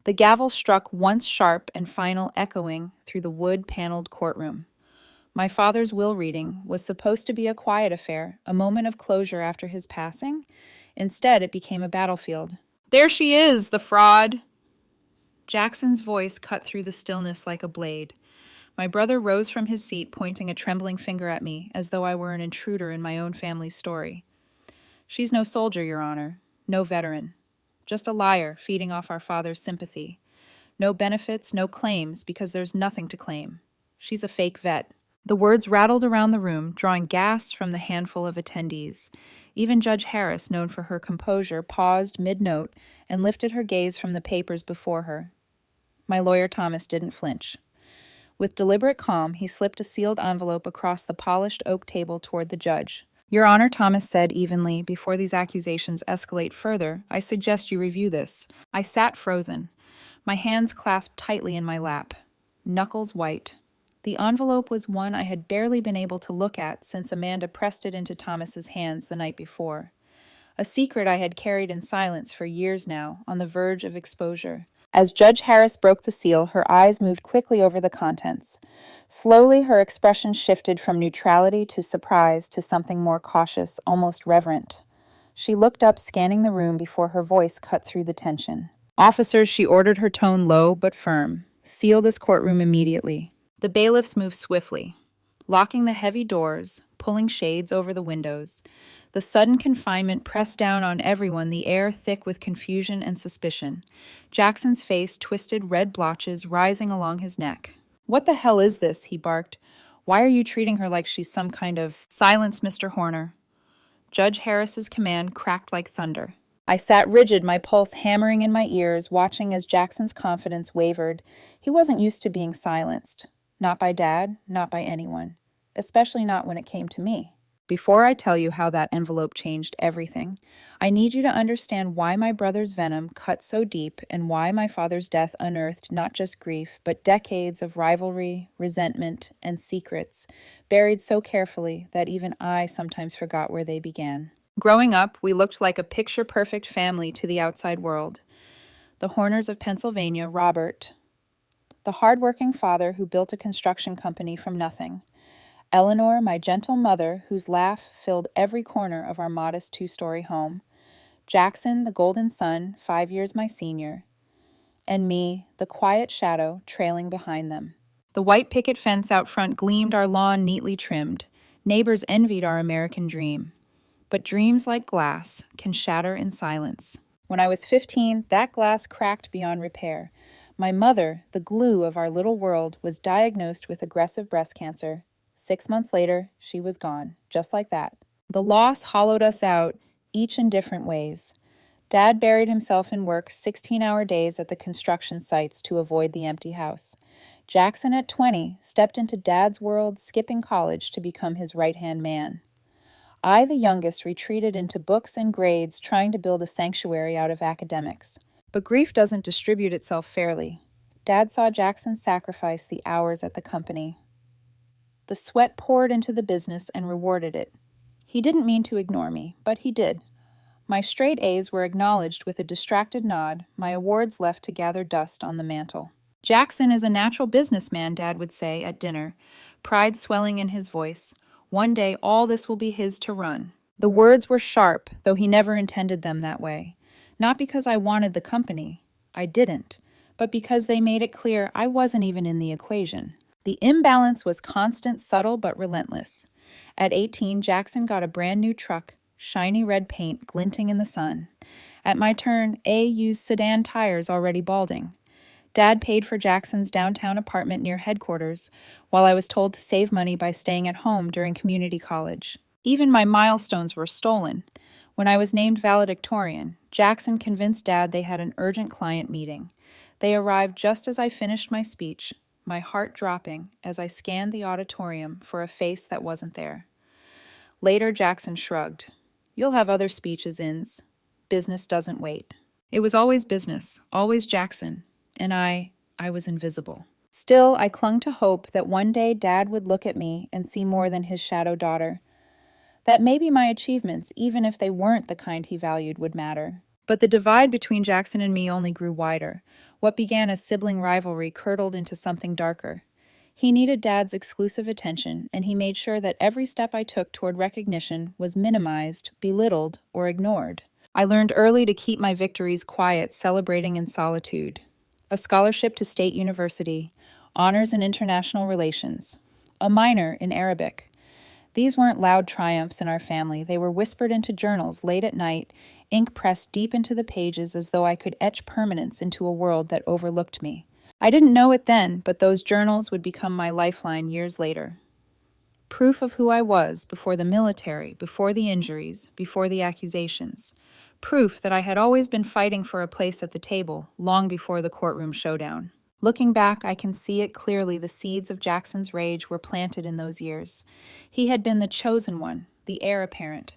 The gavel struck once sharp and final, echoing through the wood-paneled courtroom. My father's will reading was supposed to be a quiet affair, a moment of closure after his passing. Instead, it became a battlefield. "There she is, the fraud!" Jackson's voice cut through the stillness like a blade. My brother rose from his seat, pointing a trembling finger at me, as though I were an intruder in my own family's story. "She's no soldier, Your Honor. No veteran. Just a liar, feeding off our father's sympathy. No benefits, no claims, because there's nothing to claim. She's a fake vet." The words rattled around the room, drawing gasps from the handful of attendees. Even Judge Harris, known for her composure, paused mid-note and lifted her gaze from the papers before her. My lawyer Thomas didn't flinch. With deliberate calm, he slipped a sealed envelope across the polished oak table toward the judge. "Your Honor," Thomas said evenly, "before these accusations escalate further, I suggest you review this." I sat frozen, my hands clasped tightly in my lap, knuckles white. The envelope was one I had barely been able to look at since Amanda pressed it into Thomas's hands the night before. A secret I had carried in silence for years now, on the verge of exposure. As Judge Harris broke the seal, her eyes moved quickly over the contents. Slowly, her expression shifted from neutrality to surprise to something more cautious, almost reverent. She looked up, scanning the room before her voice cut through the tension. "Officers," she ordered, her tone low but firm, "seal this courtroom immediately." The bailiffs moved swiftly, locking the heavy doors, pulling shades over the windows. The sudden confinement pressed down on everyone, the air thick with confusion and suspicion. Jackson's face twisted, red blotches rising along his neck. "What the hell is this?" he barked. "Why are you treating her like she's some kind of—" "Silence, Mr. Horner." Judge Harris's command cracked like thunder. I sat rigid, my pulse hammering in my ears, watching as Jackson's confidence wavered. He wasn't used to being silenced. Not by Dad, not by anyone. Especially not when it came to me. "Before I tell you how that envelope changed everything, I need you to understand why my brother's venom cut so deep and why my father's death unearthed not just grief, but decades of rivalry, resentment, and secrets, buried so carefully that even I sometimes forgot where they began. Growing up, we looked like a picture-perfect family to the outside world. The Horners of Pennsylvania, Robert, the hard-working father who built a construction company from nothing. Eleanor, my gentle mother, whose laugh filled every corner of our modest two-story home. Jackson, the golden son, 5 years my senior. And me, the quiet shadow, trailing behind them. The white picket fence out front gleamed, our lawn neatly trimmed. Neighbors envied our American dream. But dreams, like glass, can shatter in silence. When I was 15, that glass cracked beyond repair. My mother, the glue of our little world, was diagnosed with aggressive breast cancer. 6 months later, she was gone, just like that. The loss hollowed us out, each in different ways. Dad buried himself in work 16-hour days at the construction sites to avoid the empty house. Jackson, at 20, stepped into Dad's world, skipping college to become his right-hand man. I, the youngest, retreated into books and grades, trying to build a sanctuary out of academics. But grief doesn't distribute itself fairly. Dad saw Jackson sacrifice the hours at the company. The sweat poured into the business and rewarded it. He didn't mean to ignore me, but he did. My straight A's were acknowledged with a distracted nod, my awards left to gather dust on the mantel. "Jackson is a natural businessman," Dad would say at dinner, pride swelling in his voice. "One day all this will be his to run." The words were sharp, though he never intended them that way. Not because I wanted the company. I didn't. But because they made it clear I wasn't even in the equation. The imbalance was constant, subtle, but relentless. At 18, Jackson got a brand new truck, shiny red paint glinting in the sun. At my turn, A used sedan tires already balding. Dad paid for Jackson's downtown apartment near headquarters, while I was told to save money by staying at home during community college. Even my milestones were stolen. When I was named valedictorian, Jackson convinced Dad they had an urgent client meeting. They arrived just as I finished my speech, my heart dropping as I scanned the auditorium for a face that wasn't there. Later, Jackson shrugged. "You'll have other speeches, Inns. Business doesn't wait." It was always business, always Jackson, and I was invisible. Still, I clung to hope that one day Dad would look at me and see more than his shadow daughter. That maybe my achievements, even if they weren't the kind he valued, would matter. But the divide between Jackson and me only grew wider. What began as sibling rivalry curdled into something darker. He needed Dad's exclusive attention, and he made sure that every step I took toward recognition was minimized, belittled, or ignored. I learned early to keep my victories quiet, celebrating in solitude. A scholarship to State University, honors in international relations, a minor in Arabic. These weren't loud triumphs in our family. They were whispered into journals late at night, ink pressed deep into the pages as though I could etch permanence into a world that overlooked me. I didn't know it then, but those journals would become my lifeline years later. Proof of who I was before the military, before the injuries, before the accusations. Proof that I had always been fighting for a place at the table, long before the courtroom showdown. Looking back, I can see it clearly. The seeds of Jackson's rage were planted in those years. He had been the chosen one, the heir apparent.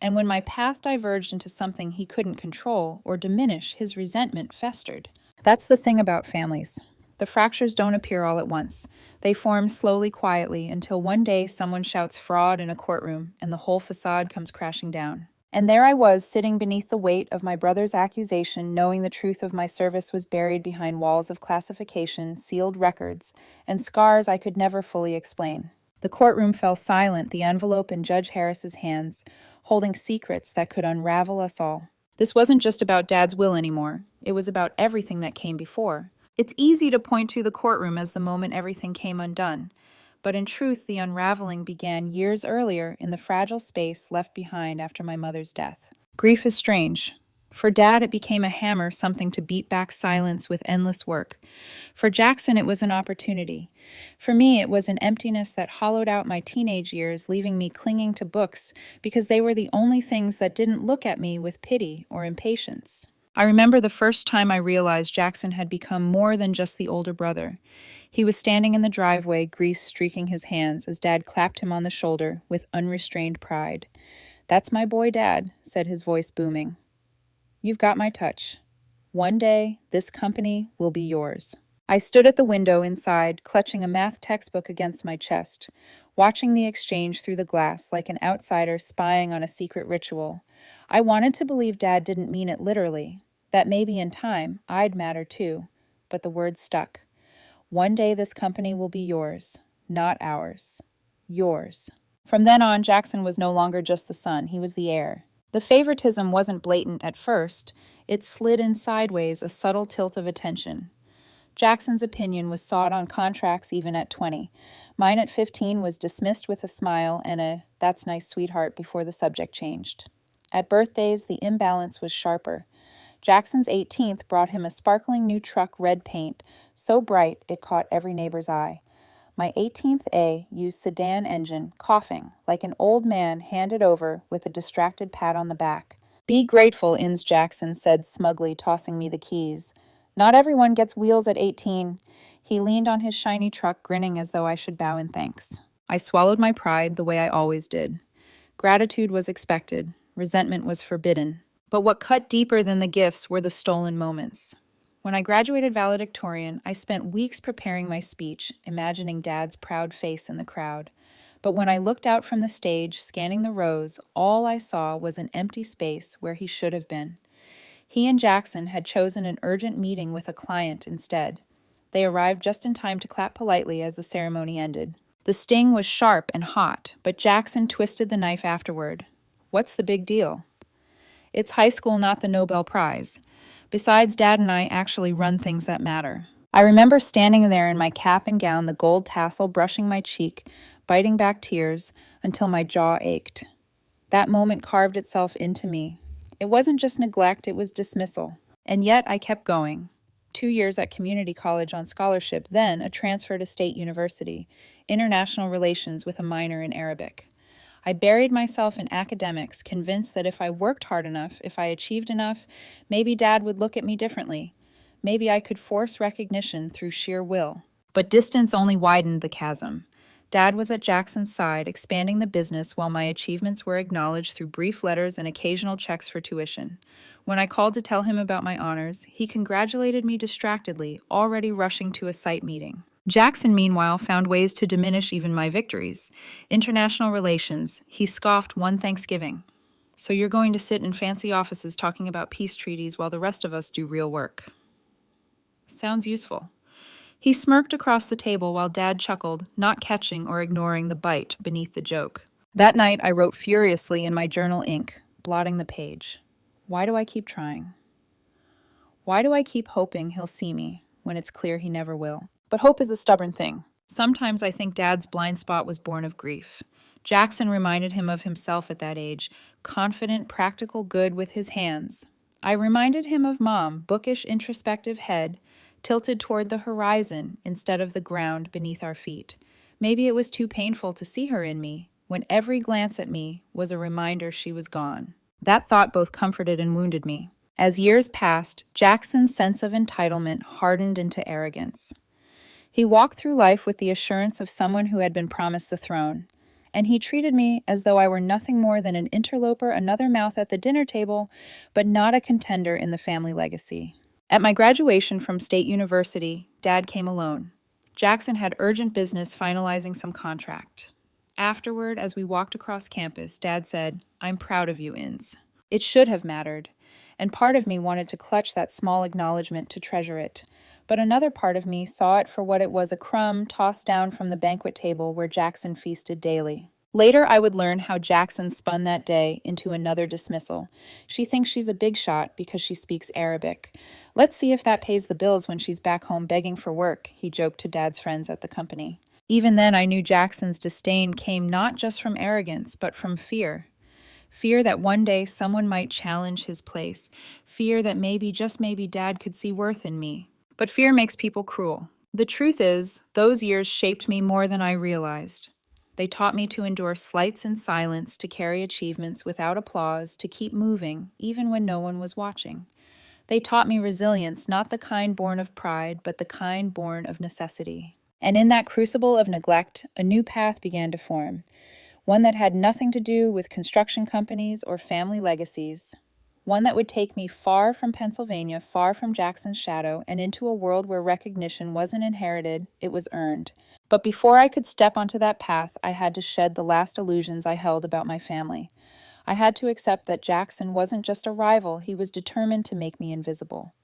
And when my path diverged into something he couldn't control or diminish, his resentment festered. That's the thing about families. The fractures don't appear all at once. They form slowly, quietly, until one day someone shouts fraud in a courtroom and the whole facade comes crashing down. And there I was, sitting beneath the weight of my brother's accusation, knowing the truth of my service was buried behind walls of classification, sealed records, and scars I could never fully explain. The courtroom fell silent, the envelope in Judge Harris's hands, holding secrets that could unravel us all. This wasn't just about Dad's will anymore. It was about everything that came before. It's easy to point to the courtroom as the moment everything came undone. But in truth, the unraveling began years earlier in the fragile space left behind after my mother's death. Grief is strange. For Dad, it became a hammer, something to beat back silence with endless work. For Jackson, it was an opportunity. For me, it was an emptiness that hollowed out my teenage years, leaving me clinging to books because they were the only things that didn't look at me with pity or impatience. I remember the first time I realized Jackson had become more than just the older brother. He was standing in the driveway, grease streaking his hands, as Dad clapped him on the shoulder with unrestrained pride. "That's my boy, Dad," said his voice booming. "You've got my touch. One day, this company will be yours." I stood at the window inside, clutching a math textbook against my chest, watching the exchange through the glass like an outsider spying on a secret ritual. I wanted to believe Dad didn't mean it literally, that maybe in time I'd matter too, but the words stuck. One day this company will be yours, not ours. Yours. From then on, Jackson was no longer just the son, he was the heir. The favoritism wasn't blatant at first, it slid in sideways, a subtle tilt of attention. Jackson's opinion was sought on contracts even at 20. Mine at 15 was dismissed with a smile and a "that's nice, sweetheart" before the subject changed. At birthdays, the imbalance was sharper. Jackson's 18th brought him a sparkling new truck, red paint, so bright it caught every neighbor's eye. My 18th A used sedan engine, coughing, like an old man handed over with a distracted pat on the back. "Be grateful," Inns Jackson said smugly, tossing me the keys. "Not everyone gets wheels at 18. He leaned on his shiny truck, grinning as though I should bow in thanks. I swallowed my pride the way I always did. Gratitude was expected. Resentment was forbidden. But what cut deeper than the gifts were the stolen moments. When I graduated valedictorian, I spent weeks preparing my speech, imagining Dad's proud face in the crowd. But when I looked out from the stage, scanning the rows, all I saw was an empty space where he should have been. He and Jackson had chosen an urgent meeting with a client instead. They arrived just in time to clap politely as the ceremony ended. The sting was sharp and hot, but Jackson twisted the knife afterward. "What's the big deal?" "It's high school, not the Nobel Prize. Besides, Dad and I actually run things that matter." I remember standing there in my cap and gown, the gold tassel brushing my cheek, biting back tears until my jaw ached. That moment carved itself into me. It wasn't just neglect, it was dismissal. And yet I kept going. 2 years at community college on scholarship, then a transfer to State University, international relations with a minor in Arabic. I buried myself in academics, convinced that if I worked hard enough, if I achieved enough, maybe Dad would look at me differently. Maybe I could force recognition through sheer will. But distance only widened the chasm. Dad was at Jackson's side, expanding the business while my achievements were acknowledged through brief letters and occasional checks for tuition. When I called to tell him about my honors, he congratulated me distractedly, already rushing to a site meeting. Jackson, meanwhile, found ways to diminish even my victories. International relations, he scoffed one Thanksgiving. "So you're going to sit in fancy offices talking about peace treaties while the rest of us do real work." Sounds useful. He smirked across the table while Dad chuckled, not catching or ignoring the bite beneath the joke. That night, I wrote furiously in my journal ink, blotting the page. Why do I keep trying? Why do I keep hoping he'll see me when it's clear he never will? But hope is a stubborn thing. Sometimes I think Dad's blind spot was born of grief. Jackson reminded him of himself at that age, confident, practical good with his hands. I reminded him of Mom, bookish, introspective head, tilted toward the horizon instead of the ground beneath our feet. Maybe it was too painful to see her in me, when every glance at me was a reminder she was gone. That thought both comforted and wounded me. As years passed, Jackson's sense of entitlement hardened into arrogance. He walked through life with the assurance of someone who had been promised the throne, and he treated me as though I were nothing more than an interloper, another mouth at the dinner table, but not a contender in the family legacy. At my graduation from State University, Dad came alone. Jackson had urgent business finalizing some contract. Afterward, as we walked across campus, Dad said, "I'm proud of you, Inns." It should have mattered, and part of me wanted to clutch that small acknowledgement to treasure it. But another part of me saw it for what it was, a crumb tossed down from the banquet table where Jackson feasted daily. Later, I would learn how Jackson spun that day into another dismissal. She thinks she's a big shot because she speaks Arabic. Let's see if that pays the bills when she's back home begging for work, he joked to Dad's friends at the company. Even then, I knew Jackson's disdain came not just from arrogance, but from fear. Fear that one day someone might challenge his place. Fear that maybe, just maybe, Dad could see worth in me. But fear makes people cruel. The truth is, those years shaped me more than I realized. They taught me to endure slights in silence, to carry achievements without applause, to keep moving, even when no one was watching. They taught me resilience, not the kind born of pride, but the kind born of necessity. And in that crucible of neglect, a new path began to form, one that had nothing to do with construction companies or family legacies, one that would take me far from Pennsylvania, far from Jackson's shadow, and into a world where recognition wasn't inherited, it was earned. But before I could step onto that path, I had to shed the last illusions I held about my family. I had to accept that Jackson wasn't just a rival, he was determined to make me invisible.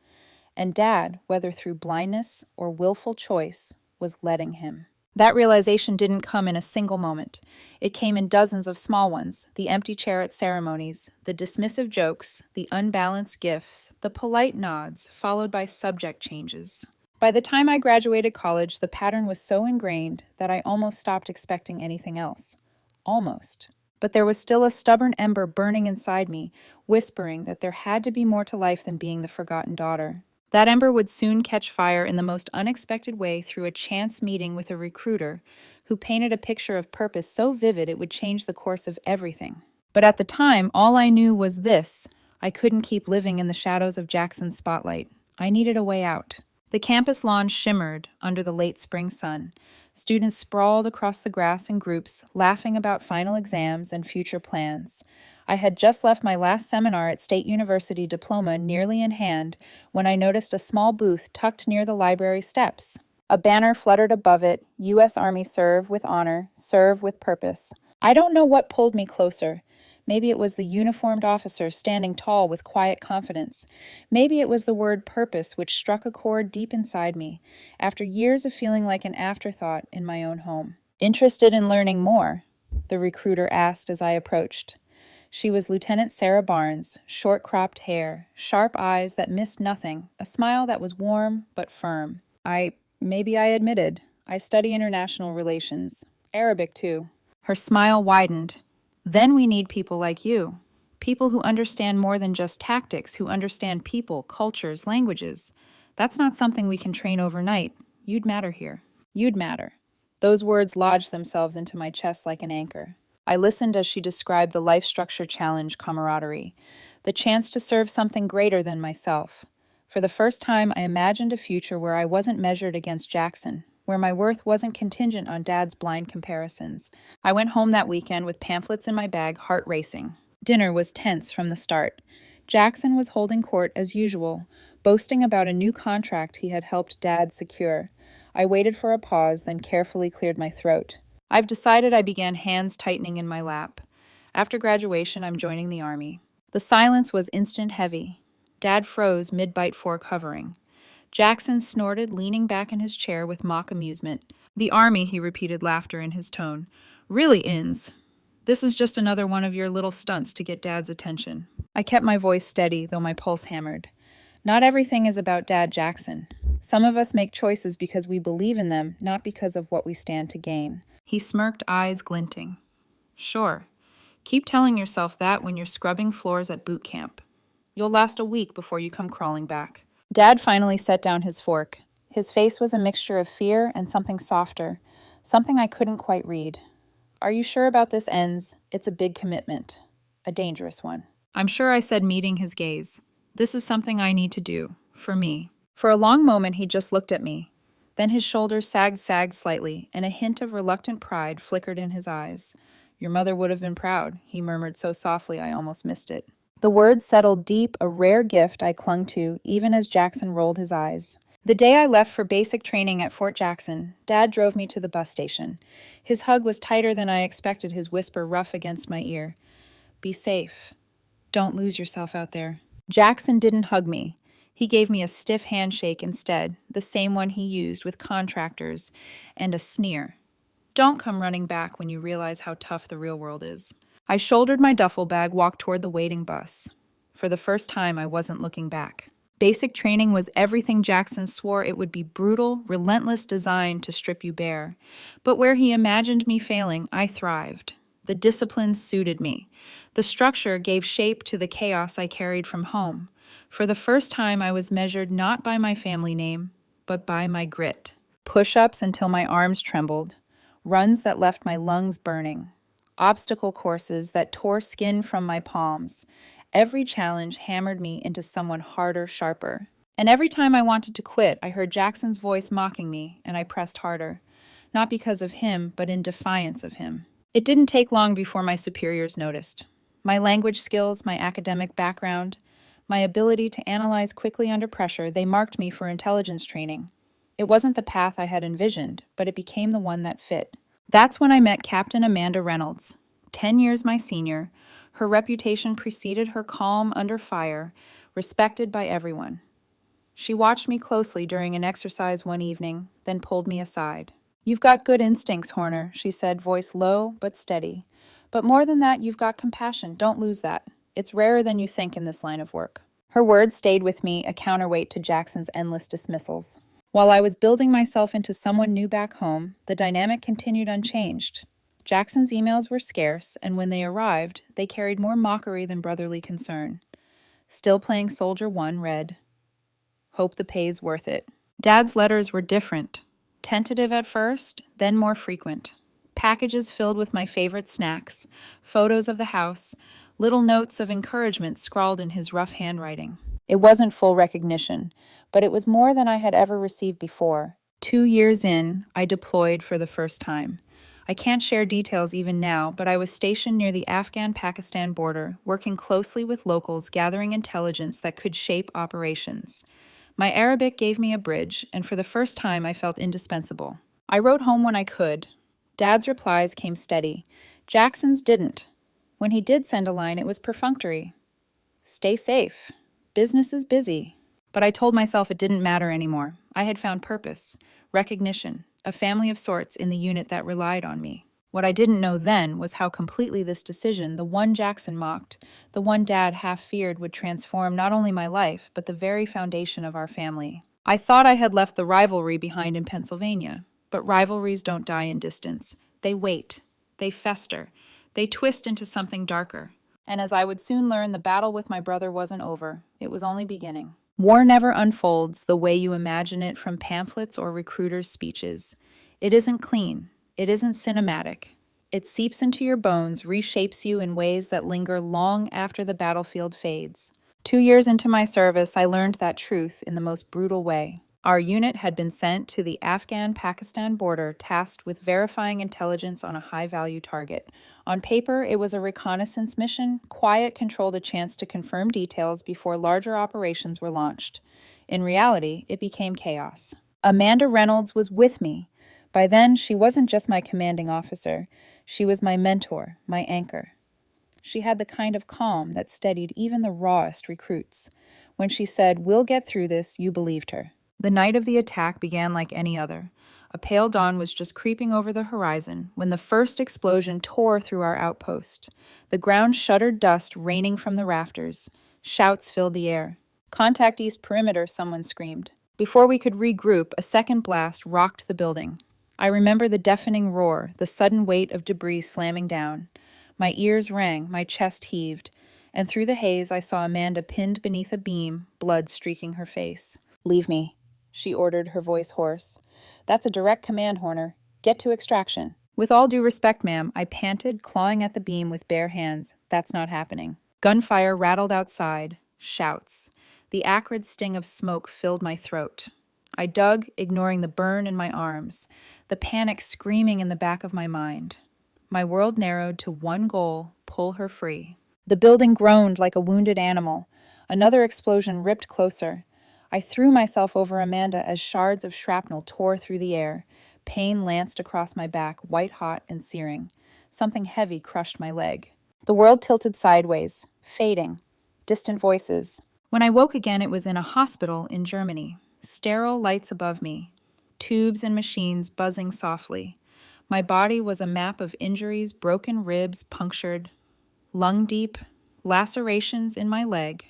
And Dad, whether through blindness or willful choice, was letting him. That realization didn't come in a single moment. It came in dozens of small ones: the empty chair at ceremonies, the dismissive jokes, the unbalanced gifts, the polite nods, followed by subject changes. By the time I graduated college, the pattern was so ingrained that I almost stopped expecting anything else. Almost. But there was still a stubborn ember burning inside me, whispering that there had to be more to life than being the forgotten daughter. That ember would soon catch fire in the most unexpected way through a chance meeting with a recruiter who painted a picture of purpose so vivid it would change the course of everything. But at the time, all I knew was this: I couldn't keep living in the shadows of Jackson's spotlight. I needed a way out. The campus lawn shimmered under the late spring sun. Students sprawled across the grass in groups, laughing about final exams and future plans. I had just left my last seminar at State University diploma nearly in hand when I noticed a small booth tucked near the library steps. A banner fluttered above it: U.S. Army serve with honor, serve with purpose. I don't know what pulled me closer. Maybe it was the uniformed officer standing tall with quiet confidence. Maybe it was the word purpose which struck a chord deep inside me, after years of feeling like an afterthought in my own home. "Interested in learning more?" the recruiter asked as I approached. She was Lieutenant Sarah Barnes, short-cropped hair, sharp eyes that missed nothing, a smile that was warm but firm. Maybe I admitted, "I study international relations. Arabic, too." Her smile widened. "Then we need people like you. People who understand more than just tactics, who understand people, cultures, languages. That's not something we can train overnight. You'd matter here. You'd matter." Those words lodged themselves into my chest like an anchor. I listened as she described the life structure challenge camaraderie, the chance to serve something greater than myself. For the first time, I imagined a future where I wasn't measured against Jackson, where my worth wasn't contingent on Dad's blind comparisons. I went home that weekend with pamphlets in my bag, heart racing. Dinner was tense from the start. Jackson was holding court as usual, boasting about a new contract he had helped Dad secure. I waited for a pause, then carefully cleared my throat. "I've decided," I began, hands tightening in my lap. "After graduation, I'm joining the Army." The silence was instant heavy. Dad froze mid-bite fork hovering. Jackson snorted, leaning back in his chair with mock amusement. The army, he repeated, laughter in his tone. Really, Inns. This is just another one of your little stunts to get Dad's attention. I kept my voice steady, though my pulse hammered. Not everything is about Dad Jackson. Some of us make choices because we believe in them, not because of what we stand to gain. He smirked, eyes glinting. Sure. Keep telling yourself that when you're scrubbing floors at boot camp. You'll last a week before you come crawling back. Dad finally set down his fork. His face was a mixture of fear and something softer, something I couldn't quite read. Are you sure about this, Ends? It's a big commitment. A dangerous one. I'm sure, I said, meeting his gaze. This is something I need to do. For me. For a long moment he just looked at me. Then his shoulders sagged slightly, and a hint of reluctant pride flickered in his eyes. Your mother would have been proud, he murmured so softly I almost missed it. The words settled deep, a rare gift I clung to, even as Jackson rolled his eyes. The day I left for basic training at Fort Jackson, Dad drove me to the bus station. His hug was tighter than I expected, his whisper rough against my ear. Be safe. Don't lose yourself out there. Jackson didn't hug me. He gave me a stiff handshake instead, the same one he used with contractors, and a sneer. Don't come running back when you realize how tough the real world is. I shouldered my duffel bag, walked toward the waiting bus. For the first time, I wasn't looking back. Basic training was everything Jackson swore it would be: brutal, relentless design to strip you bare. But where he imagined me failing, I thrived. The discipline suited me. The structure gave shape to the chaos I carried from home. For the first time, I was measured not by my family name, but by my grit. Push-ups until my arms trembled. Runs that left my lungs burning. Obstacle courses that tore skin from my palms. Every challenge hammered me into someone harder, sharper. And every time I wanted to quit, I heard Jackson's voice mocking me, and I pressed harder. Not because of him, but in defiance of him. It didn't take long before my superiors noticed. My language skills, my academic background, my ability to analyze quickly under pressure, they marked me for intelligence training. It wasn't the path I had envisioned, but it became the one that fit. That's when I met Captain Amanda Reynolds, 10 years my senior. Her reputation preceded her calm under fire, respected by everyone. She watched me closely during an exercise one evening, then pulled me aside. You've got good instincts, Horner, she said, voice low but steady. But more than that, you've got compassion. Don't lose that. It's rarer than you think in this line of work. Her words stayed with me, a counterweight to Jackson's endless dismissals. While I was building myself into someone new back home, the dynamic continued unchanged. Jackson's emails were scarce, and when they arrived, they carried more mockery than brotherly concern. Still playing Soldier 1 read, Hope the pay's worth it. Dad's letters were different. Tentative at first, then more frequent. Packages filled with my favorite snacks, photos of the house, little notes of encouragement scrawled in his rough handwriting. It wasn't full recognition, but it was more than I had ever received before. 2 years in, I deployed for the first time. I can't share details even now, but I was stationed near the Afghan-Pakistan border, working closely with locals, gathering intelligence that could shape operations. My Arabic gave me a bridge, and for the first time I felt indispensable. I wrote home when I could. Dad's replies came steady. Jackson's didn't. When he did send a line, it was perfunctory. Stay safe. Business is busy. But I told myself it didn't matter anymore. I had found purpose, recognition, a family of sorts in the unit that relied on me. What I didn't know then was how completely this decision, the one Jackson mocked, the one Dad half feared would transform not only my life, but the very foundation of our family. I thought I had left the rivalry behind in Pennsylvania, but rivalries don't die in distance. They wait. They fester. They twist into something darker. And as I would soon learn, the battle with my brother wasn't over. It was only beginning. War never unfolds the way you imagine it from pamphlets or recruiters' speeches. It isn't clean. It isn't cinematic. It seeps into your bones, reshapes you in ways that linger long after the battlefield fades. 2 years into my service, I learned that truth in the most brutal way. Our unit had been sent to the Afghan-Pakistan border, tasked with verifying intelligence on a high-value target. On paper, it was a reconnaissance mission. Quiet controlled a chance to confirm details before larger operations were launched. In reality, it became chaos. Amanda Reynolds was with me. By then, she wasn't just my commanding officer. She was my mentor, my anchor. She had the kind of calm that steadied even the rawest recruits. When she said, "We'll get through this," you believed her. The night of the attack began like any other. A pale dawn was just creeping over the horizon when the first explosion tore through our outpost. The ground shuddered, dust raining from the rafters. Shouts filled the air. "Contact east perimeter," someone screamed. Before we could regroup, a second blast rocked the building. I remember the deafening roar, the sudden weight of debris slamming down. My ears rang, my chest heaved, and through the haze I saw Amanda pinned beneath a beam, blood streaking her face. "Leave me," she ordered, her voice hoarse. "That's a direct command, Horner. Get to extraction." "With all due respect, ma'am," I panted, clawing at the beam with bare hands. "That's not happening." Gunfire rattled outside. Shouts. The acrid sting of smoke filled my throat. I dug, ignoring the burn in my arms, the panic screaming in the back of my mind. My world narrowed to one goal: pull her free. The building groaned like a wounded animal. Another explosion ripped closer. I threw myself over Amanda as shards of shrapnel tore through the air. Pain lanced across my back, white-hot and searing. Something heavy crushed my leg. The world tilted sideways, fading. Distant voices. When I woke again, it was in a hospital in Germany. Sterile lights above me. Tubes and machines buzzing softly. My body was a map of injuries, broken ribs, punctured, lung deep, lacerations in my leg,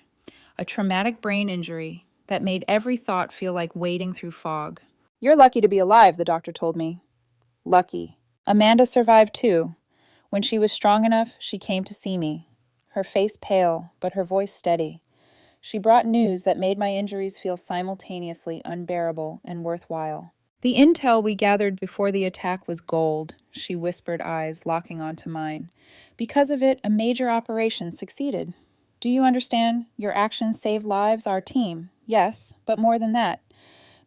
a traumatic brain injury that made every thought feel like wading through fog. "You're lucky to be alive," the doctor told me. Lucky. Amanda survived too. When she was strong enough, she came to see me. Her face pale, but her voice steady. She brought news that made my injuries feel simultaneously unbearable and worthwhile. "The intel we gathered before the attack was gold," she whispered, eyes locking onto mine. "Because of it, a major operation succeeded. Do you understand? Your actions saved lives, our team. Yes, but more than that.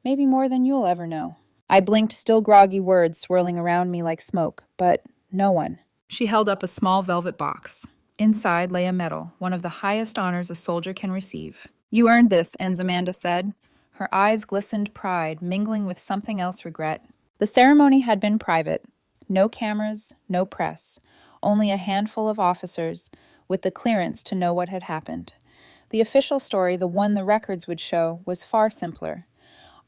Maybe more than you'll ever know." I blinked, still groggy, words swirling around me like smoke, but no one. She held up a small velvet box. Inside lay a medal, one of the highest honors a soldier can receive. "You earned this," Amanda said. Her eyes glistened pride, mingling with something else, regret. The ceremony had been private. No cameras, no press. Only a handful of officers, with the clearance to know what had happened. The official story, the one the records would show, was far simpler.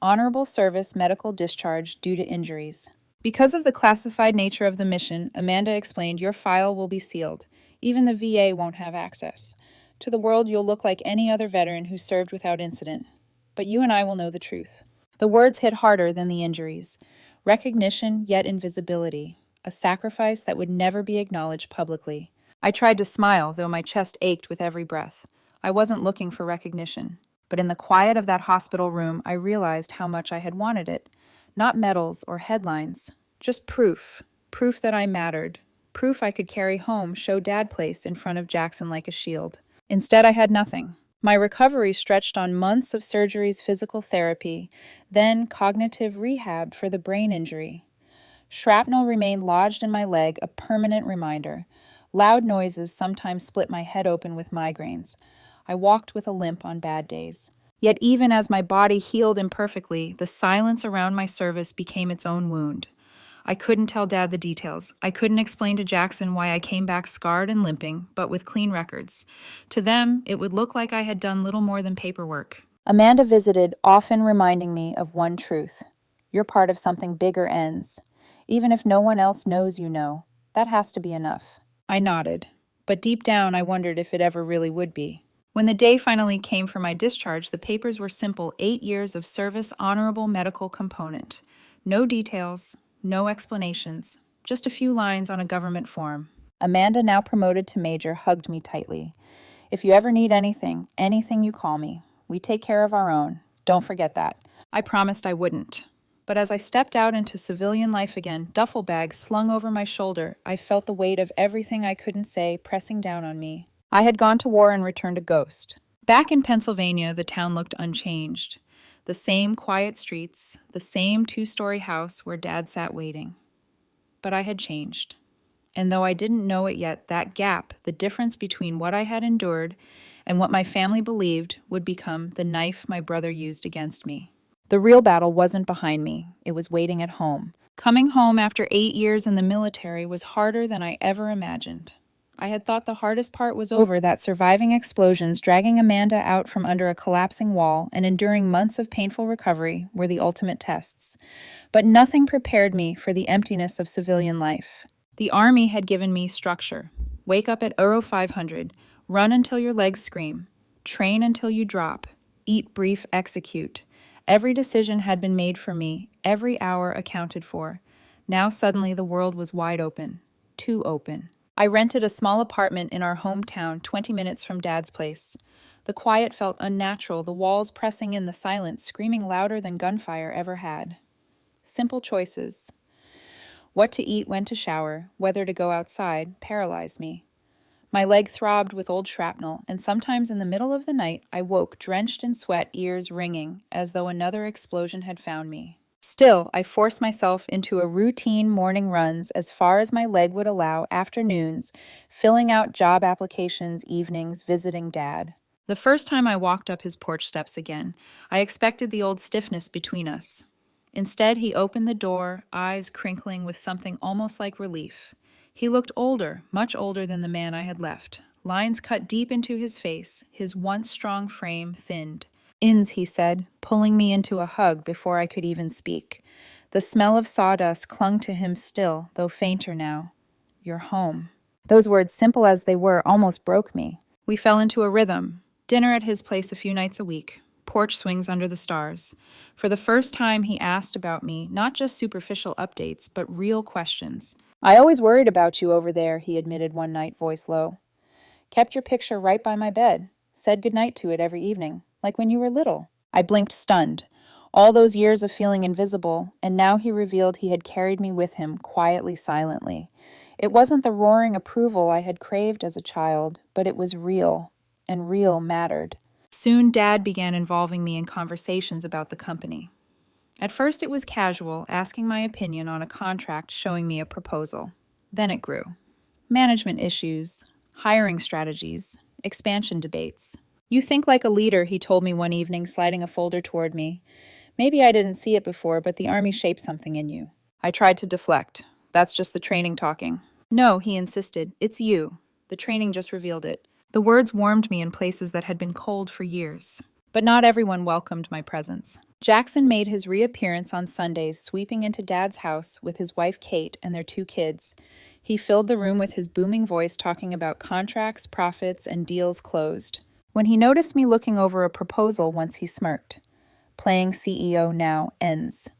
Honorable service medical discharge due to injuries. "Because of the classified nature of the mission," Amanda explained, "your file will be sealed. Even the VA won't have access. To the world, you'll look like any other veteran who served without incident. But you and I will know the truth." The words hit harder than the injuries. Recognition, yet invisibility. A sacrifice that would never be acknowledged publicly. I tried to smile, though my chest ached with every breath. I wasn't looking for recognition. But in the quiet of that hospital room, I realized how much I had wanted it. Not medals or headlines. Just proof. Proof that I mattered. Proof I could carry home, show Dad place in front of Jackson like a shield. Instead, I had nothing. My recovery stretched on months of surgeries, physical therapy, then cognitive rehab for the brain injury. Shrapnel remained lodged in my leg, a permanent reminder. Loud noises sometimes split my head open with migraines. I walked with a limp on bad days. Yet even as my body healed imperfectly, the silence around my service became its own wound. I couldn't tell Dad the details. I couldn't explain to Jackson why I came back scarred and limping, but with clean records. To them, it would look like I had done little more than paperwork. Amanda visited, often reminding me of one truth. You're part of something bigger ends. Even if no one else knows you know, that has to be enough. I nodded, but deep down I wondered if it ever really would be. When the day finally came for my discharge, the papers were simple: 8 years of service, honorable medical component. No details, no explanations, just a few lines on a government form. Amanda, now promoted to major, hugged me tightly. "If you ever need anything, you call me. We take care of our own. Don't forget that." I promised I wouldn't. But as I stepped out into civilian life again, duffel bag slung over my shoulder, I felt the weight of everything I couldn't say pressing down on me. I had gone to war and returned a ghost. Back in Pennsylvania, the town looked unchanged. The same quiet streets, the same 2-story house where Dad sat waiting. But I had changed. And though I didn't know it yet, that gap, the difference between what I had endured and what my family believed, would become the knife my brother used against me. The real battle wasn't behind me. It was waiting at home. Coming home after 8 years in the military was harder than I ever imagined. I had thought the hardest part was over, that surviving explosions, dragging Amanda out from under a collapsing wall, and enduring months of painful recovery were the ultimate tests. But nothing prepared me for the emptiness of civilian life. The army had given me structure. Wake up at Euro 500, run until your legs scream, train until you drop, eat, brief, execute. Every decision had been made for me, every hour accounted for. Now suddenly the world was wide open. Too open. I rented a small apartment in our hometown 20 minutes from Dad's place. The quiet felt unnatural, the walls pressing in, the silence screaming louder than gunfire ever had. Simple choices. What to eat, when to shower, whether to go outside, paralyzed me. My leg throbbed with old shrapnel, and sometimes in the middle of the night I woke drenched in sweat, ears ringing, as though another explosion had found me. Still, I forced myself into a routine morning runs as far as my leg would allow, afternoons, filling out job applications, evenings, visiting Dad. The first time I walked up his porch steps again, I expected the old stiffness between us. Instead, he opened the door, eyes crinkling with something almost like relief. He looked older, much older than the man I had left. Lines cut deep into his face, his once strong frame thinned. "Inns," he said, pulling me into a hug before I could even speak. The smell of sawdust clung to him still, though fainter now. "You're home." Those words, simple as they were, almost broke me. We fell into a rhythm. Dinner at his place a few nights a week. Porch swings under the stars. For the first time, he asked about me, not just superficial updates, but real questions. "I always worried about you over there," he admitted one night, voice low. "Kept your picture right by my bed. Said goodnight to it every evening, like when you were little." I blinked, stunned. All those years of feeling invisible, and now he revealed he had carried me with him, quietly, silently. It wasn't the roaring approval I had craved as a child, but it was real, and real mattered. Soon, Dad began involving me in conversations about the company. At first it was casual, asking my opinion on a contract, showing me a proposal. Then it grew. Management issues, hiring strategies, expansion debates. "You think like a leader," he told me one evening, sliding a folder toward me. "Maybe I didn't see it before, but the Army shaped something in you." I tried to deflect. "That's just the training talking." "No," he insisted. "It's you. The training just revealed it." The words warmed me in places that had been cold for years. But not everyone welcomed my presence. Jackson made his reappearance on Sundays, sweeping into Dad's house with his wife Kate and their 2 kids. He filled the room with his booming voice, talking about contracts, profits, and deals closed. When he noticed me looking over a proposal once, he smirked. "Playing CEO now ends.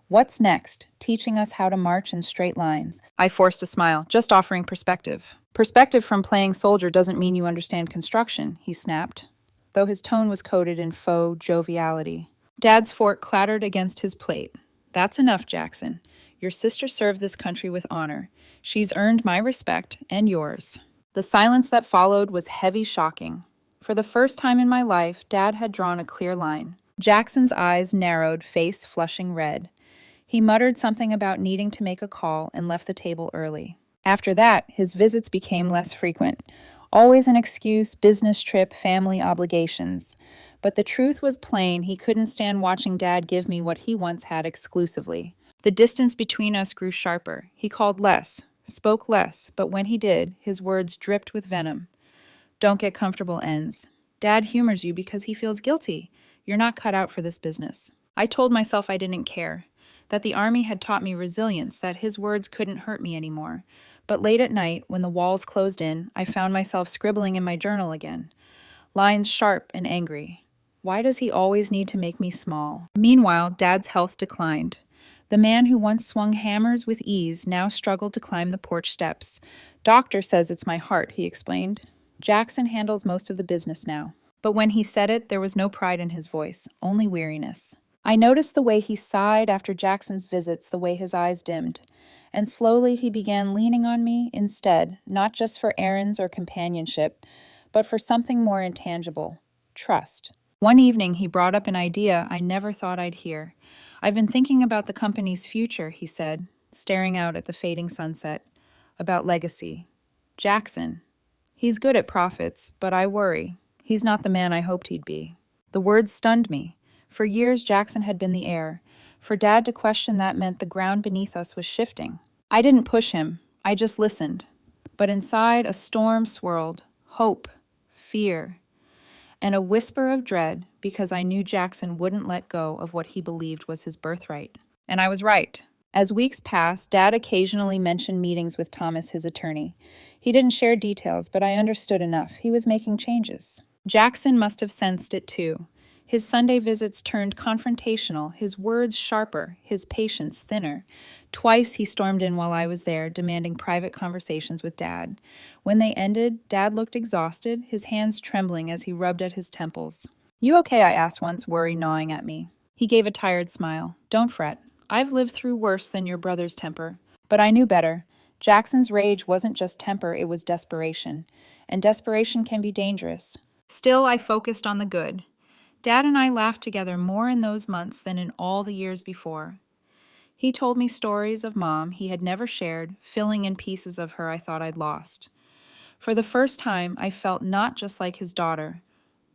What's next? Teaching us how to march in straight lines." I forced a smile, just offering perspective. "Perspective from playing soldier doesn't mean you understand construction," he snapped, though his tone was coated in faux joviality. Dad's fork clattered against his plate. "That's enough, Jackson. Your sister served this country with honor. She's earned my respect and yours." The silence that followed was heavy, shocking. For the first time in my life, Dad had drawn a clear line. Jackson's eyes narrowed, face flushing red. He muttered something about needing to make a call and left the table early. After that, his visits became less frequent. Always an excuse, business trip, family obligations. But the truth was plain, he couldn't stand watching Dad give me what he once had exclusively. The distance between us grew sharper. He called less, spoke less, but when he did, his words dripped with venom. "Don't get comfortable, Enns. Dad humors you because he feels guilty. You're not cut out for this business." I told myself I didn't care, that the Army had taught me resilience, that his words couldn't hurt me anymore. But late at night, when the walls closed in, I found myself scribbling in my journal again. Lines sharp and angry. Why does he always need to make me small? Meanwhile, Dad's health declined. The man who once swung hammers with ease now struggled to climb the porch steps. "Doctor says it's my heart," he explained. "Jackson handles most of the business now." But when he said it, there was no pride in his voice, only weariness. I noticed the way he sighed after Jackson's visits, the way his eyes dimmed. And slowly he began leaning on me instead, not just for errands or companionship, but for something more intangible: trust. One evening he brought up an idea I never thought I'd hear. "I've been thinking about the company's future," he said, staring out at the fading sunset. "About legacy. Jackson. He's good at profits, but I worry. He's not the man I hoped he'd be." The words stunned me. For years, Jackson had been the heir. For Dad to question that meant the ground beneath us was shifting. I didn't push him. I just listened. But inside, a storm swirled, hope, fear, and a whisper of dread because I knew Jackson wouldn't let go of what he believed was his birthright. And I was right. As weeks passed, Dad occasionally mentioned meetings with Thomas, his attorney. He didn't share details, but I understood enough. He was making changes. Jackson must have sensed it too. His Sunday visits turned confrontational, his words sharper, his patience thinner. Twice he stormed in while I was there, demanding private conversations with Dad. When they ended, Dad looked exhausted, his hands trembling as he rubbed at his temples. "You okay?" I asked once, worry gnawing at me. He gave a tired smile. "Don't fret. I've lived through worse than your brother's temper." But I knew better. Jackson's rage wasn't just temper, it was desperation. And desperation can be dangerous. Still, I focused on the good. Dad and I laughed together more in those months than in all the years before. He told me stories of Mom he had never shared, filling in pieces of her I thought I'd lost. For the first time, I felt not just like his daughter,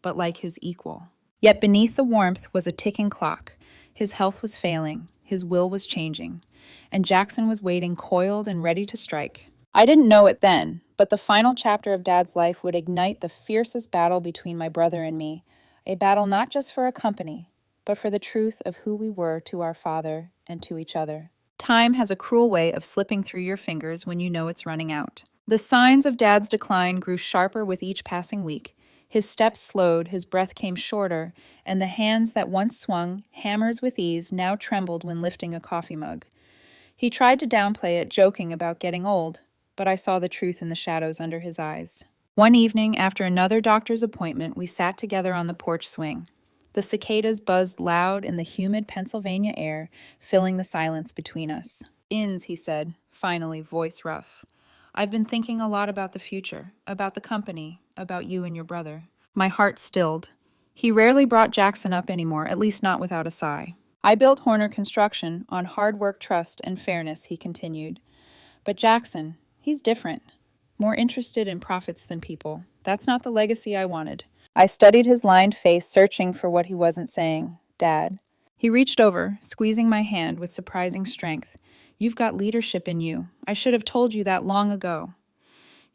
but like his equal. Yet beneath the warmth was a ticking clock. His health was failing, his will was changing, and Jackson was waiting coiled and ready to strike. I didn't know it then, but the final chapter of Dad's life would ignite the fiercest battle between my brother and me. A battle not just for a company, but for the truth of who we were to our father and to each other. Time has a cruel way of slipping through your fingers when you know it's running out. The signs of Dad's decline grew sharper with each passing week. His steps slowed, his breath came shorter, and the hands that once swung hammers with ease now trembled when lifting a coffee mug. He tried to downplay it, joking about getting old, but I saw the truth in the shadows under his eyes. One evening, after another doctor's appointment, we sat together on the porch swing. The cicadas buzzed loud in the humid Pennsylvania air, filling the silence between us. "Inns," he said, finally, voice rough. "I've been thinking a lot about the future, about the company, about you and your brother." My heart stilled. He rarely brought Jackson up anymore, at least not without a sigh. "I built Horner Construction on hard work, trust, and fairness," he continued. "But Jackson, he's different. More interested in profits than people. That's not the legacy I wanted." I studied his lined face, searching for what he wasn't saying. "Dad." He reached over, squeezing my hand with surprising strength. "You've got leadership in you. I should have told you that long ago.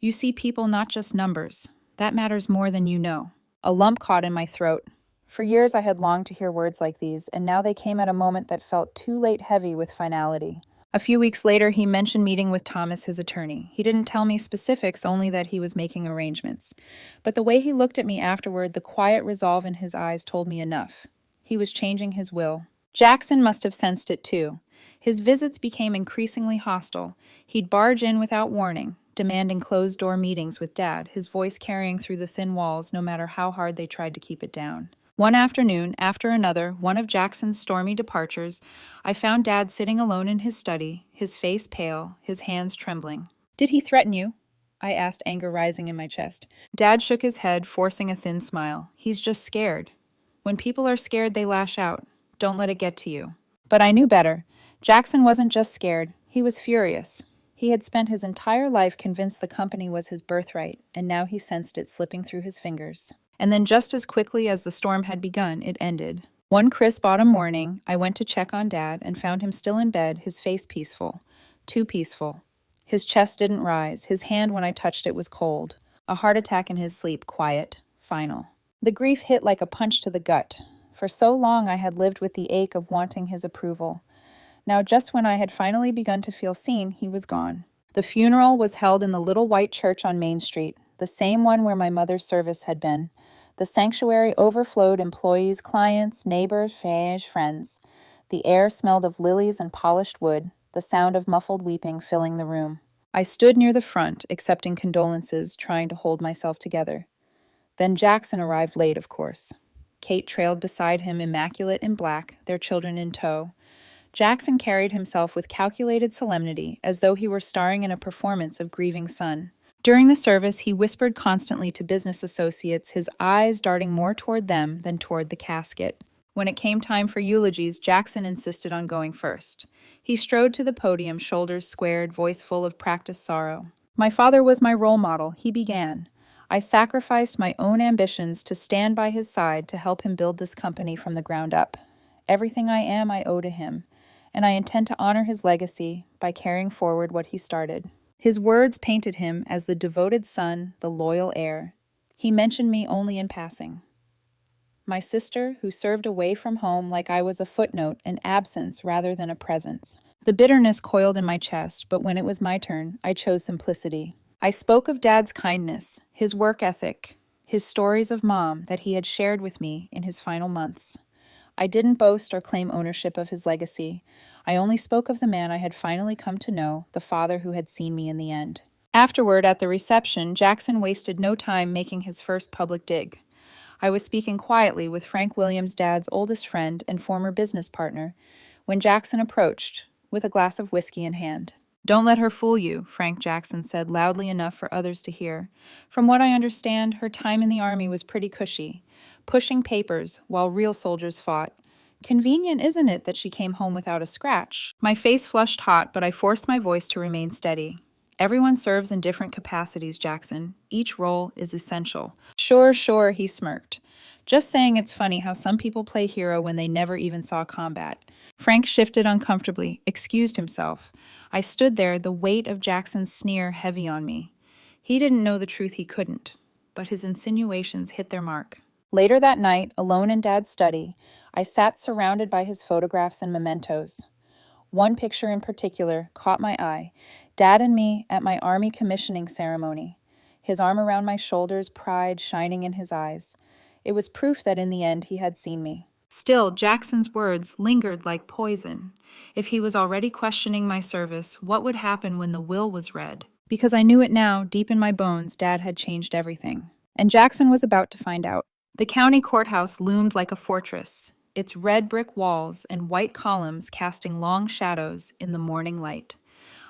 You see people, not just numbers. That matters more than you know." A lump caught in my throat. For years I had longed to hear words like these, and now they came at a moment that felt too late, heavy with finality. A few weeks later, he mentioned meeting with Thomas, his attorney. He didn't tell me specifics, only that he was making arrangements. But the way he looked at me afterward, the quiet resolve in his eyes told me enough. He was changing his will. Jackson must have sensed it too. His visits became increasingly hostile. He'd barge in without warning, demanding closed-door meetings with Dad, his voice carrying through the thin walls no matter how hard they tried to keep it down. One afternoon, after another, one of Jackson's stormy departures, I found Dad sitting alone in his study, his face pale, his hands trembling. "Did he threaten you?" I asked, anger rising in my chest. Dad shook his head, forcing a thin smile. "He's just scared. When people are scared, they lash out. Don't let it get to you." But I knew better. Jackson wasn't just scared. He was furious. He had spent his entire life convinced the company was his birthright, and now he sensed it slipping through his fingers. And then just as quickly as the storm had begun, it ended. One crisp autumn morning, I went to check on Dad and found him still in bed, his face peaceful. Too peaceful. His chest didn't rise. His hand, when I touched it, was cold. A heart attack in his sleep, quiet, final. The grief hit like a punch to the gut. For so long I had lived with the ache of wanting his approval. Now, just when I had finally begun to feel seen, he was gone. The funeral was held in the little white church on Main Street, the same one where my mother's service had been. The sanctuary overflowed employees, clients, neighbors, friends. The air smelled of lilies and polished wood, the sound of muffled weeping filling the room. I stood near the front, accepting condolences, trying to hold myself together. Then Jackson arrived late, of course. Kate trailed beside him, immaculate in black, their children in tow. Jackson carried himself with calculated solemnity, as though he were starring in a performance of Grieving Son. During the service, he whispered constantly to business associates, his eyes darting more toward them than toward the casket. When it came time for eulogies, Jackson insisted on going first. He strode to the podium, shoulders squared, voice full of practiced sorrow. "My father was my role model," he began. "I sacrificed my own ambitions to stand by his side to help him build this company from the ground up. Everything I am, I owe to him, and I intend to honor his legacy by carrying forward what he started." His words painted him as the devoted son, the loyal heir. He mentioned me only in passing. My sister, who served away from home like I was a footnote, an absence rather than a presence. The bitterness coiled in my chest, but when it was my turn, I chose simplicity. I spoke of Dad's kindness, his work ethic, his stories of Mom that he had shared with me in his final months. I didn't boast or claim ownership of his legacy. I only spoke of the man I had finally come to know, the father who had seen me in the end. Afterward, at the reception, Jackson wasted no time making his first public dig. I was speaking quietly with Frank Williams' dad's oldest friend and former business partner when Jackson approached, with a glass of whiskey in hand. "Don't let her fool you," Frank Jackson said loudly enough for others to hear. "From what I understand, her time in the army was pretty cushy, pushing papers while real soldiers fought. Convenient, isn't it, that she came home without a scratch?" My face flushed hot, but I forced my voice to remain steady. "Everyone serves in different capacities, Jackson. Each role is essential." Sure, he smirked. "Just saying it's funny how some people play hero when they never even saw combat." Frank shifted uncomfortably, excused himself. I stood there, the weight of Jackson's sneer heavy on me. He didn't know the truth he couldn't, but his insinuations hit their mark. Later that night, alone in Dad's study, I sat surrounded by his photographs and mementos. One picture in particular caught my eye. Dad and me at my Army commissioning ceremony. His arm around my shoulders, pride shining in his eyes. It was proof that in the end he had seen me. Still, Jackson's words lingered like poison. If he was already questioning my service, what would happen when the will was read? Because I knew it now, deep in my bones, Dad had changed everything. And Jackson was about to find out. The county courthouse loomed like a fortress, its red brick walls and white columns casting long shadows in the morning light.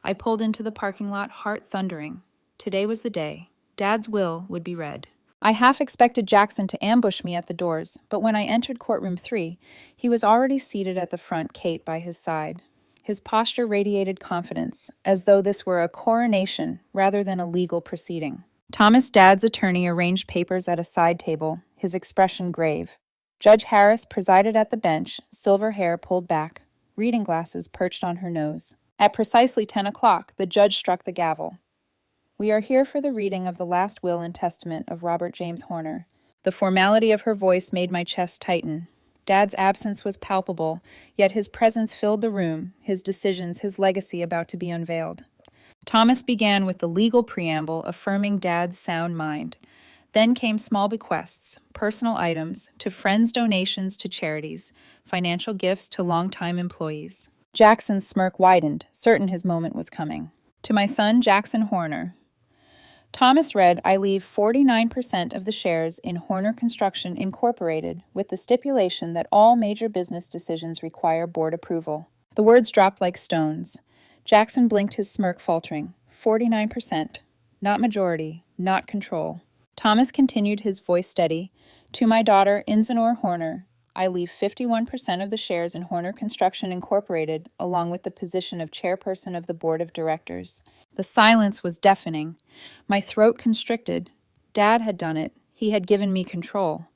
I pulled into the parking lot, heart thundering. Today was the day. Dad's will would be read. I half expected Jackson to ambush me at the doors, but when I entered courtroom 3, he was already seated at the front, Kate by his side. His posture radiated confidence, as though this were a coronation rather than a legal proceeding. Thomas, Dad's attorney, arranged papers at a side table, his expression grave. Judge Harris presided at the bench, silver hair pulled back, reading glasses perched on her nose. At precisely 10 o'clock, the judge struck the gavel. "We are here for the reading of the last will and testament of Robert James Horner." The formality of her voice made my chest tighten. Dad's absence was palpable, yet his presence filled the room, his decisions, his legacy about to be unveiled. Thomas began with the legal preamble affirming Dad's sound mind. Then came small bequests, personal items, to friends' donations to charities, financial gifts to longtime employees. Jackson's smirk widened, certain his moment was coming. "To my son, Jackson Horner." Thomas read, "I leave 49% of the shares in Horner Construction Incorporated with the stipulation that all major business decisions require board approval." The words dropped like stones. Jackson blinked, his smirk faltering. 49%. Not majority, not control. Thomas continued, his voice steady. "To my daughter, Inzanor Horner, I leave 51% of the shares in Horner Construction Incorporated, along with the position of chairperson of the board of directors." The silence was deafening. My throat constricted. Dad had done it. He had given me control.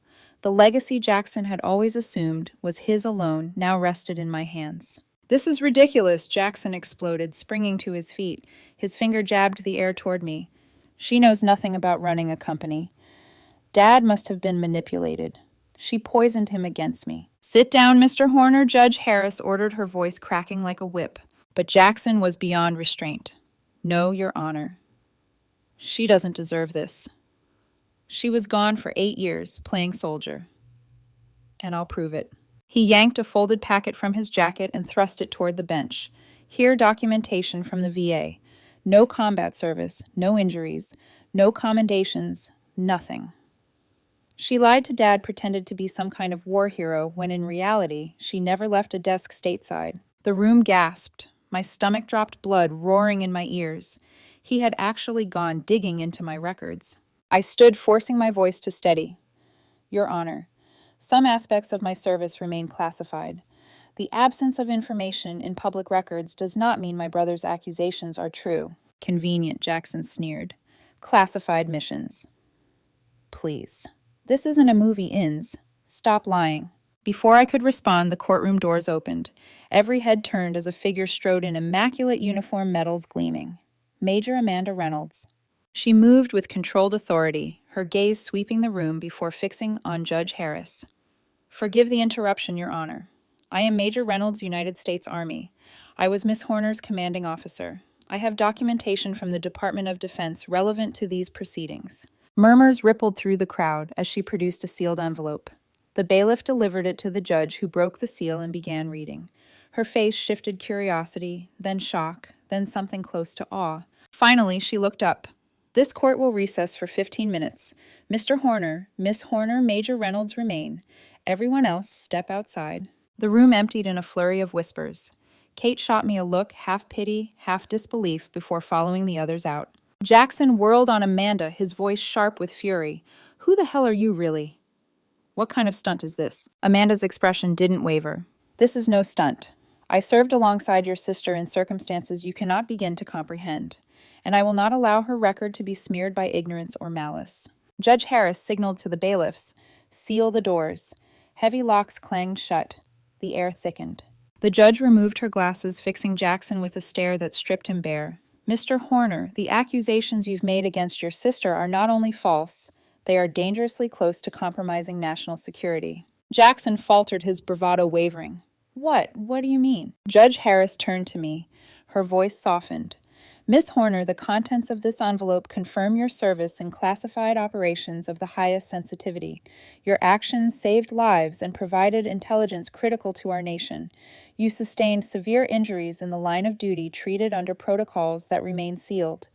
The legacy Jackson had always assumed was his alone, now rested in my hands. "This is ridiculous," Jackson exploded, springing to his feet. His finger jabbed the air toward me. "She knows nothing about running a company. Dad must have been manipulated. She poisoned him against me." "Sit down, Mr. Horner," Judge Harris ordered, her voice cracking like a whip. But Jackson was beyond restraint. "No, Your Honor. She doesn't deserve this. She was gone for 8 years, playing soldier. And I'll prove it." He yanked a folded packet from his jacket and thrust it toward the bench. "Here, documentation from the VA. No combat service, no injuries, no commendations, nothing. She lied to Dad, pretended to be some kind of war hero, when in reality, she never left a desk stateside." The room gasped. My stomach dropped, blood roaring in my ears. He had actually gone digging into my records. I stood, forcing my voice to steady. "Your Honor, some aspects of my service remain classified. The absence of information in public records does not mean my brother's accusations are true." "Convenient," Jackson sneered. "Classified missions. Please. This isn't a movie, Inns. Stop lying." Before I could respond, the courtroom doors opened. Every head turned as a figure strode in, immaculate uniform, medals gleaming. Major Amanda Reynolds. She moved with controlled authority, her gaze sweeping the room before fixing on Judge Harris. Forgive the interruption, Your Honor. I am Major Reynolds, United States Army. I was Miss Horner's commanding officer. I have documentation from the Department of Defense relevant to these proceedings. Murmurs rippled through the crowd as she produced a sealed envelope. The bailiff delivered it to the judge, who broke the seal and began reading. Her face shifted curiosity, then shock, then something close to awe. Finally, she looked up. This court will recess for 15 minutes. Mr. Horner, Miss Horner, Major Reynolds remain. Everyone else, step outside. The room emptied in a flurry of whispers. Kate shot me a look, half pity, half disbelief, before following the others out. Jackson whirled on Amanda, his voice sharp with fury. Who the hell are you, really? What kind of stunt is this? Amanda's expression didn't waver. This is no stunt. I served alongside your sister in circumstances you cannot begin to comprehend, and I will not allow her record to be smeared by ignorance or malice. Judge Harris signaled to the bailiffs, "Seal the doors." Heavy locks clanged shut. The air thickened. The judge removed her glasses, fixing Jackson with a stare that stripped him bare. Mr. Horner, the accusations you've made against your sister are not only false, they are dangerously close to compromising national security. Jackson faltered, his bravado wavering. What? What do you mean? Judge Harris turned to me. Her voice softened. Miss Horner, the contents of this envelope confirm your service in classified operations of the highest sensitivity. Your actions saved lives and provided intelligence critical to our nation. You sustained severe injuries in the line of duty treated under protocols that remain sealed.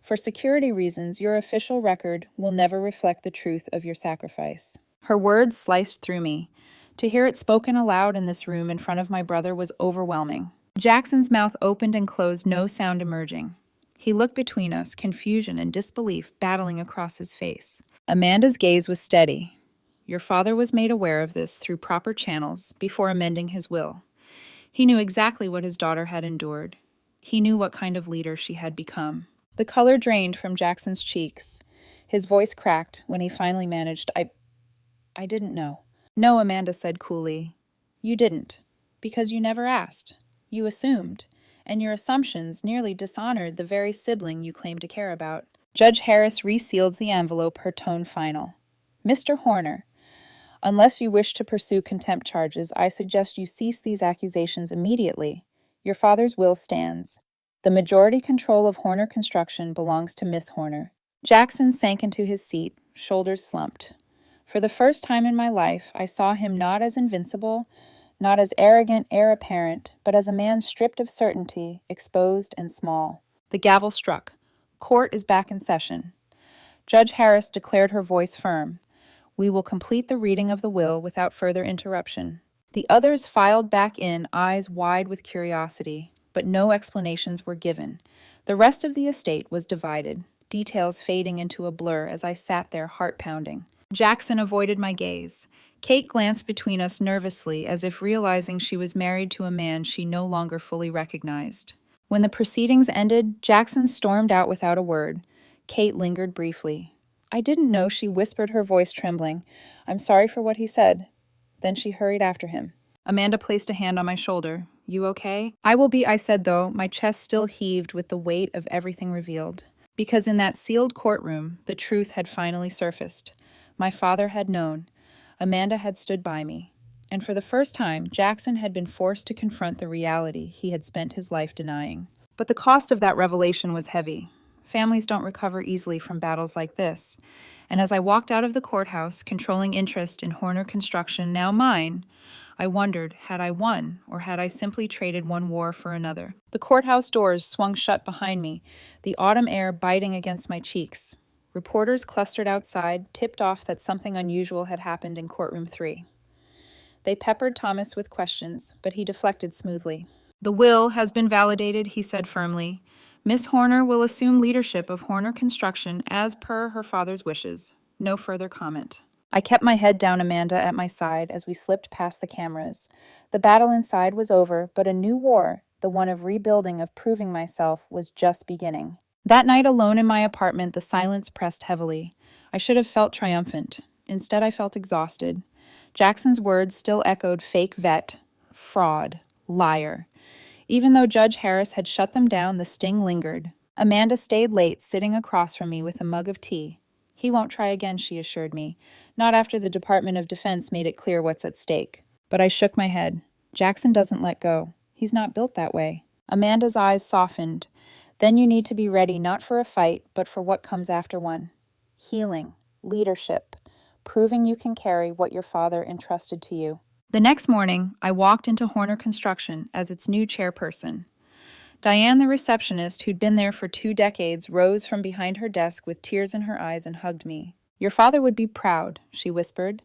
For security reasons, your official record will never reflect the truth of your sacrifice. Her words sliced through me. To hear it spoken aloud in this room in front of my brother was overwhelming. Jackson's mouth opened and closed, no sound emerging. He looked between us, confusion and disbelief battling across his face. Amanda's gaze was steady. Your father was made aware of this through proper channels before amending his will. He knew exactly what his daughter had endured. He knew what kind of leader she had become. The color drained from Jackson's cheeks. His voice cracked when he finally managed, I didn't know. No, Amanda said coolly. You didn't, because you never asked. You assumed, and your assumptions nearly dishonored the very sibling you claim to care about. Judge Harris resealed the envelope, her tone final. Mr. Horner, unless you wish to pursue contempt charges, I suggest you cease these accusations immediately. Your father's will stands. The majority control of Horner Construction belongs to Miss Horner. Jackson sank into his seat, shoulders slumped. For the first time in my life, I saw him not as invincible, not as arrogant heir apparent, but as a man stripped of certainty, exposed and small. The gavel struck. Court is back in session. Judge Harris declared, her voice firm. We will complete the reading of the will without further interruption. The others filed back in, eyes wide with curiosity, but no explanations were given. The rest of the estate was divided, details fading into a blur as I sat there, heart pounding. Jackson avoided my gaze. Kate glanced between us nervously, as if realizing she was married to a man she no longer fully recognized. When the proceedings ended, Jackson stormed out without a word. Kate lingered briefly. I didn't know, she whispered, her voice trembling. I'm sorry for what he said. Then she hurried after him. Amanda placed a hand on my shoulder. You okay? I will be, I said, though my chest still heaved with the weight of everything revealed. Because in that sealed courtroom, the truth had finally surfaced. My father had known. Amanda had stood by me. And for the first time, Jackson had been forced to confront the reality he had spent his life denying. But the cost of that revelation was heavy. Families don't recover easily from battles like this. And as I walked out of the courthouse, controlling interest in Horner Construction, now mine, I wondered, had I won, or had I simply traded one war for another? The courthouse doors swung shut behind me, the autumn air biting against my cheeks. Reporters clustered outside, tipped off that something unusual had happened in courtroom 3. They peppered Thomas with questions, but he deflected smoothly. The will has been validated, he said firmly. Miss Horner will assume leadership of Horner Construction as per her father's wishes. No further comment. I kept my head down, Amanda at my side, as we slipped past the cameras. The battle inside was over, but a new war, the one of rebuilding, of proving myself, was just beginning. That night alone in my apartment, the silence pressed heavily. I should have felt triumphant. Instead, I felt exhausted. Jackson's words still echoed: fake vet, fraud, liar. Even though Judge Harris had shut them down, the sting lingered. Amanda stayed late, sitting across from me with a mug of tea. He won't try again, she assured me, not after the Department of Defense made it clear what's at stake. But I shook my head. Jackson doesn't let go. He's not built that way. Amanda's eyes softened. Then you need to be ready not for a fight, but for what comes after one. Healing, leadership, proving you can carry what your father entrusted to you. The next morning, I walked into Horner Construction as its new chairperson. Diane, the receptionist, who'd been there for 2 decades, rose from behind her desk with tears in her eyes and hugged me. Your father would be proud, she whispered.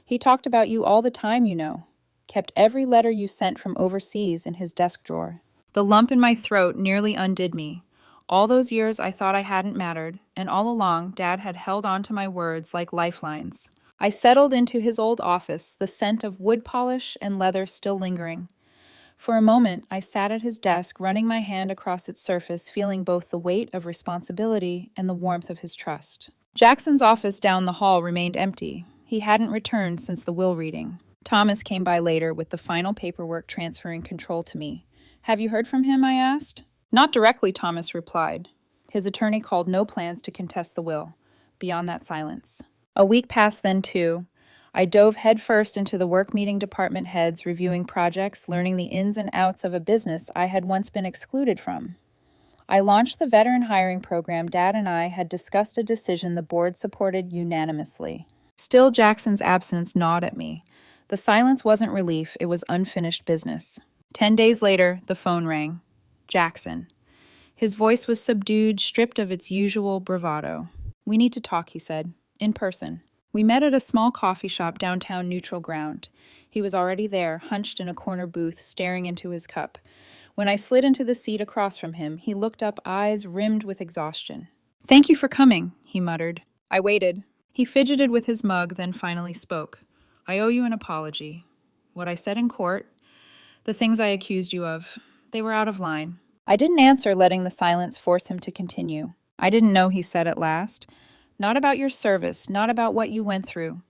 He talked about you all the time, you know. Kept every letter you sent from overseas in his desk drawer. The lump in my throat nearly undid me. All those years I thought I hadn't mattered, and all along Dad had held on to my words like lifelines. I settled into his old office, the scent of wood polish and leather still lingering. For a moment, I sat at his desk, running my hand across its surface, feeling both the weight of responsibility and the warmth of his trust. Jackson's office down the hall remained empty. He hadn't returned since the will reading. Thomas came by later with the final paperwork transferring control to me. Have you heard from him? I asked. Not directly, Thomas replied. His attorney called no plans to contest the will. Beyond that, silence. A week passed then, too. I dove headfirst into the work meeting department heads, reviewing projects, learning the ins and outs of a business I had once been excluded from. I launched the veteran hiring program Dad and I had discussed, a decision the board supported unanimously. Still, Jackson's absence gnawed at me. The silence wasn't relief, it was unfinished business. 10 days later, the phone rang. Jackson. His voice was subdued, stripped of its usual bravado. We need to talk, he said. In person. We met at a small coffee shop downtown Neutral Ground. He was already there, hunched in a corner booth, staring into his cup. When I slid into the seat across from him, he looked up, eyes rimmed with exhaustion. Thank you for coming, he muttered. I waited. He fidgeted with his mug, then finally spoke. I owe you an apology. What I said in court, the things I accused you of, they were out of line. I didn't answer, letting the silence force him to continue. I didn't know, he said at last. Not about your service, not about what you went through.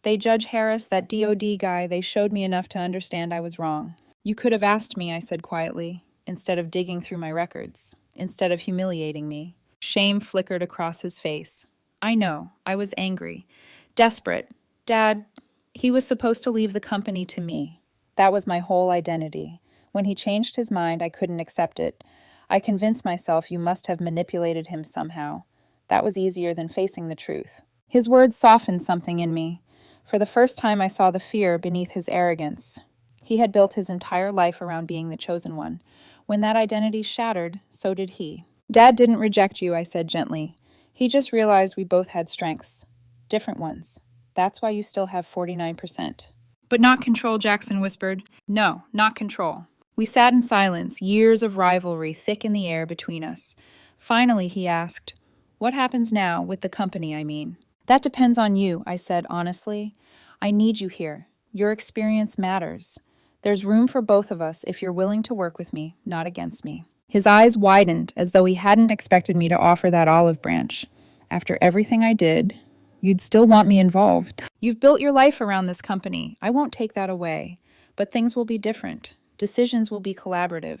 Judge Harris, that DOD guy, they showed me enough to understand I was wrong. You could have asked me, I said quietly, instead of digging through my records, instead of humiliating me. Shame flickered across his face. I know, I was angry, desperate. Dad, he was supposed to leave the company to me. That was my whole identity. When he changed his mind, I couldn't accept it. I convinced myself you must have manipulated him somehow. That was easier than facing the truth. His words softened something in me. For the first time, I saw the fear beneath his arrogance. He had built his entire life around being the chosen one. When that identity shattered, so did he. Dad didn't reject you, I said gently. He just realized we both had strengths. Different ones. That's why you still have 49%. But not control, Jackson whispered. No, not control. We sat in silence, years of rivalry thick in the air between us. Finally, he asked, what happens now, with the company, I mean? That depends on you, I said honestly. I need you here. Your experience matters. There's room for both of us if you're willing to work with me, not against me. His eyes widened, as though he hadn't expected me to offer that olive branch. After everything I did, you'd still want me involved. You've built your life around this company. I won't take that away. But things will be different. Decisions will be collaborative.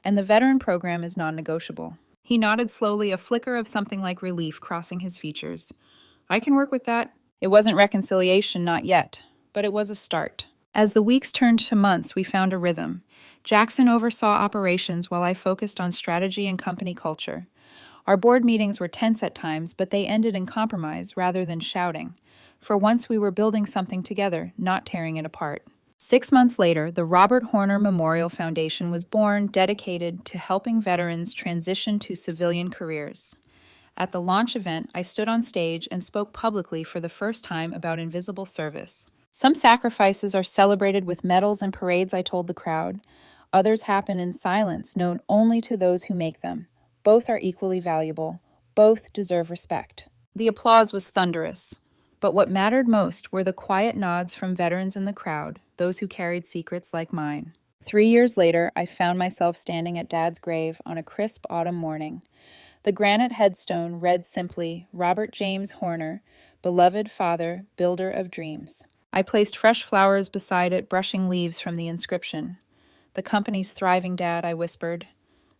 And the veteran program is non-negotiable. He nodded slowly, a flicker of something like relief crossing his features. I can work with that. It wasn't reconciliation, not yet, but it was a start. As the weeks turned to months, we found a rhythm. Jackson oversaw operations while I focused on strategy and company culture. Our board meetings were tense at times, but they ended in compromise rather than shouting. For once, we were building something together, not tearing it apart. 6 months later, the Robert Horner Memorial Foundation was born, dedicated to helping veterans transition to civilian careers. At the launch event, I stood on stage and spoke publicly for the first time about invisible service. Some sacrifices are celebrated with medals and parades, I told the crowd. Others happen in silence, known only to those who make them. Both are equally valuable. Both deserve respect. The applause was thunderous. But what mattered most were the quiet nods from veterans in the crowd, those who carried secrets like mine. 3 years later, I found myself standing at Dad's grave on a crisp autumn morning. The granite headstone read simply, Robert James Horner, beloved father, builder of dreams. I placed fresh flowers beside it, brushing leaves from the inscription. The company's thriving, Dad, I whispered.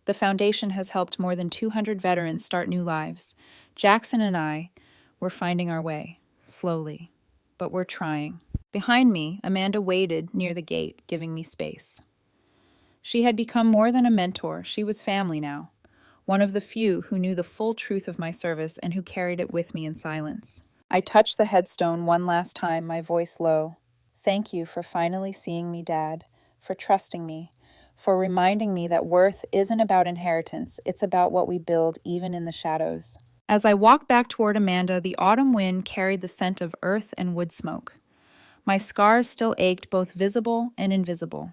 The foundation has helped more than 200 veterans start new lives. Jackson and I, we're finding our way, slowly, but we're trying. Behind me, Amanda waited near the gate, giving me space. She had become more than a mentor. She was family now, one of the few who knew the full truth of my service and who carried it with me in silence. I touched the headstone one last time, my voice low. Thank you for finally seeing me, Dad, for trusting me, for reminding me that worth isn't about inheritance, it's about what we build even in the shadows. As I walked back toward Amanda, the autumn wind carried the scent of earth and wood smoke. My scars still ached, both visible and invisible.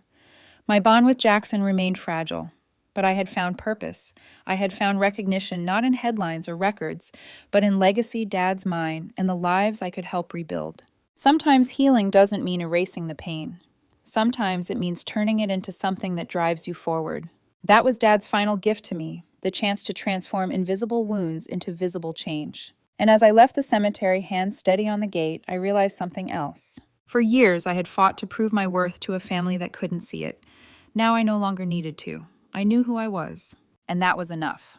My bond with Jackson remained fragile, but I had found purpose. I had found recognition not in headlines or records, but in legacy Dad's mine and the lives I could help rebuild. Sometimes healing doesn't mean erasing the pain. Sometimes it means turning it into something that drives you forward. That was Dad's final gift to me, the chance to transform invisible wounds into visible change. And as I left the cemetery, hands steady on the gate, I realized something else. For years, I had fought to prove my worth to a family that couldn't see it. Now I no longer needed to. I knew who I was, and that was enough.